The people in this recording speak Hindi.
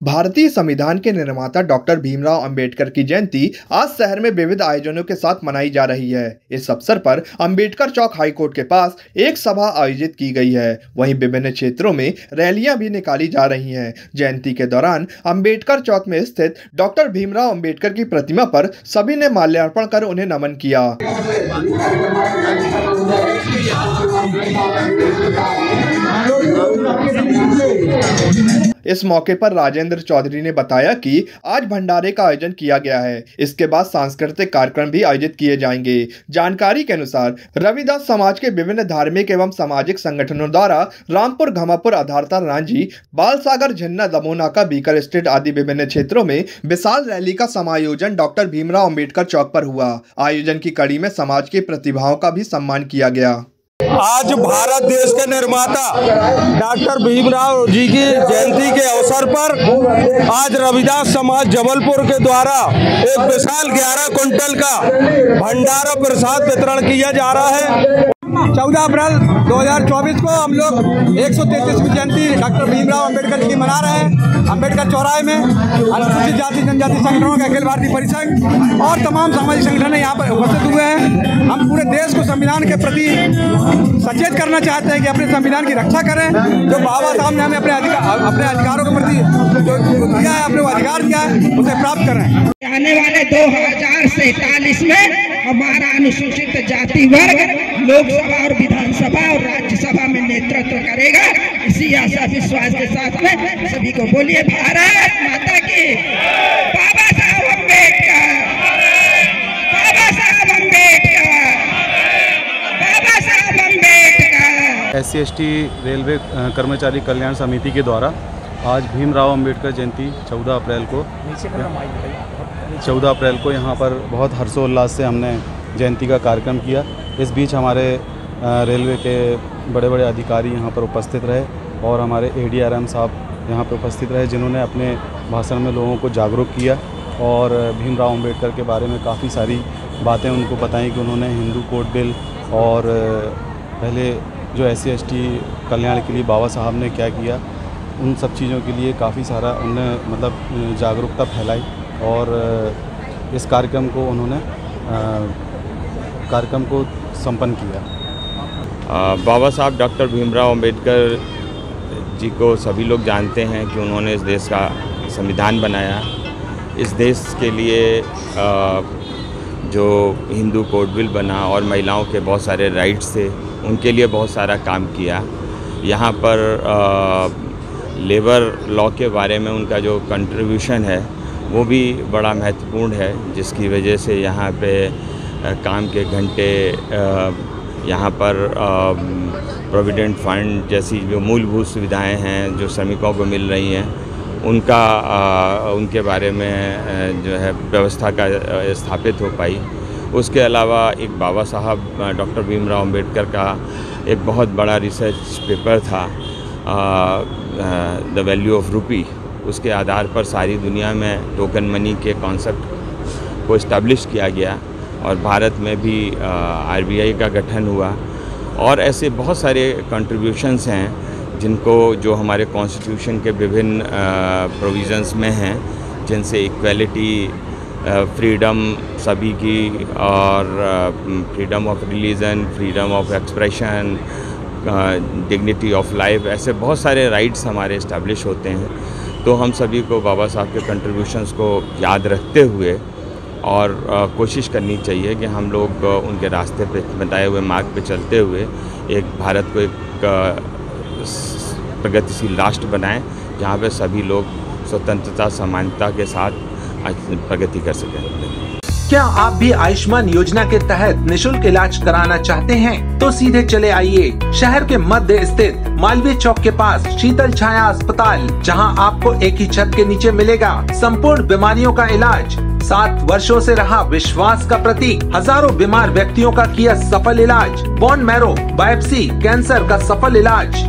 भारतीय संविधान के निर्माता डॉक्टर भीमराव अंबेडकर की जयंती आज शहर में विविध आयोजनों के साथ मनाई जा रही है। इस अवसर पर अंबेडकर चौक हाईकोर्ट के पास एक सभा आयोजित की गई है। वहीं विभिन्न क्षेत्रों में रैलियां भी निकाली जा रही हैं। जयंती के दौरान अंबेडकर चौक में स्थित डॉक्टर भीमराव अंबेडकर की प्रतिमा पर सभी ने माल्यार्पण कर उन्हें नमन किया। इस मौके पर राजेंद्र चौधरी ने बताया कि आज भंडारे का आयोजन किया गया है। इसके बाद सांस्कृतिक कार्यक्रम भी आयोजित किए जाएंगे। जानकारी के अनुसार रविदास समाज के विभिन्न धार्मिक एवं सामाजिक संगठनों द्वारा रामपुर, घमापुर, आधारता, रांझी, बालसागर, झन्ना, दमोनाका, बीकर स्टेट आदि विभिन्न क्षेत्रों में विशाल रैली का समायोजन डॉक्टर भीमराव अंबेडकर चौक पर हुआ। आयोजन की कड़ी में समाज की प्रतिभाओं का भी सम्मान किया गया। आज भारत देश के निर्माता डॉक्टर भीमराव जी की जयंती के अवसर पर आज रविदास समाज जबलपुर के द्वारा एक विशाल 11 कुंटल का भंडारा प्रसाद वितरण किया जा रहा है। 14 अप्रैल 2024 को हम लोग 133वीं जयंती डॉक्टर भीमराव अंबेडकर जी की मना रहे हैं। अंबेडकर चौराहे में अनुसूचित जाति जनजाति संगठनों का अखिल भारतीय परिसंघ और तमाम सामाजिक संगठन यहाँ पर उपस्थित हुए हैं। हम पूरे देश को संविधान के प्रति सचेत करना चाहते हैं कि अपने संविधान की रक्षा करें। जो बाबा साहब ने हमें अपने अधिकारों के प्रति जो दिया है, अपने अधिकार दिया है, उसे प्राप्त करें। आने वाले 2047 में हमारा अनुसूचित जाति वर्ग लोकसभा और विधानसभा और राज्यसभा में नेतृत्व करेगा। इसी आशा विश्वास के साथ में सभी को बोलिए भारत माता की। बाबा साहब अम्बेडकर, बाबा साहब अम्बेडकर, बाबा साहब अम्बेडकर। SC/ST रेलवे कर्मचारी कल्याण समिति के द्वारा आज भीमराव अंबेडकर जयंती 14 अप्रैल को यहाँ पर बहुत हर्षोल्लास से हमने जयंती का कार्यक्रम किया। इस बीच हमारे रेलवे के बड़े बड़े अधिकारी यहाँ पर उपस्थित रहे और हमारे ADRM साहब यहाँ पर उपस्थित रहे, जिन्होंने अपने भाषण में लोगों को जागरूक किया और भीमराव अंबेडकर के बारे में काफ़ी सारी बातें उनको बताई कि उन्होंने हिंदू कोड बिल और पहले जो SC/ST कल्याण के लिए बाबा साहब ने क्या किया, उन सब चीज़ों के लिए काफ़ी सारा उन्होंने मतलब जागरूकता फैलाई और इस कार्यक्रम को उन्होंने संपन्न किया। बाबा साहब डॉक्टर भीमराव अंबेडकर जी को सभी लोग जानते हैं कि उन्होंने इस देश का संविधान बनाया। इस देश के लिए जो हिंदू कोड बिल बना और महिलाओं के बहुत सारे राइट्स थे, उनके लिए बहुत सारा काम किया। यहाँ पर लेबर लॉ के बारे में उनका जो कंट्रीब्यूशन है वो भी बड़ा महत्वपूर्ण है, जिसकी वजह से यहाँ पे काम के घंटे, यहाँ पर प्रोविडेंट फंड जैसी जो मूलभूत सुविधाएं हैं जो श्रमिकों को मिल रही हैं, उनके बारे में जो है व्यवस्था का स्थापित हो पाई। उसके अलावा एक बाबा साहब डॉक्टर भीमराव अंबेडकर का एक बहुत बड़ा रिसर्च पेपर था, द वैल्यू ऑफ रूपी। उसके आधार पर सारी दुनिया में टोकन मनी के कॉन्सेप्ट को इस्टेब्लिश किया गया और भारत में भी RBI का गठन हुआ। और ऐसे बहुत सारे कंट्रीब्यूशंस हैं जिनको जो हमारे कॉन्स्टिट्यूशन के विभिन्न प्रोविज़न्स में हैं, जिनसे इक्वलिटी, फ्रीडम सभी की और freedom of religion, freedom of expression, dignity of life, ऐसे बहुत सारे राइट्स हमारे इस्टेब्लिश होते हैं। तो हम सभी को बाबा साहब के कंट्रीब्यूशंस को याद रखते हुए और कोशिश करनी चाहिए कि हम लोग उनके रास्ते पे बताए हुए मार्ग पे चलते हुए एक भारत को एक प्रगतिशील राष्ट्र बनाएं, जहाँ पे सभी लोग स्वतंत्रता, समानता के साथ प्रगति कर सकें। क्या आप भी आयुष्मान योजना के तहत निशुल्क इलाज कराना चाहते हैं? तो सीधे चले आइए शहर के मध्य स्थित मालवीय चौक के पास शीतल छाया अस्पताल, जहां आपको एक ही छत के नीचे मिलेगा संपूर्ण बीमारियों का इलाज। 7 वर्षों से रहा विश्वास का प्रतीक, हजारों बीमार व्यक्तियों का किया सफल इलाज, बोन मैरो बायोप्सी कैंसर का सफल इलाज।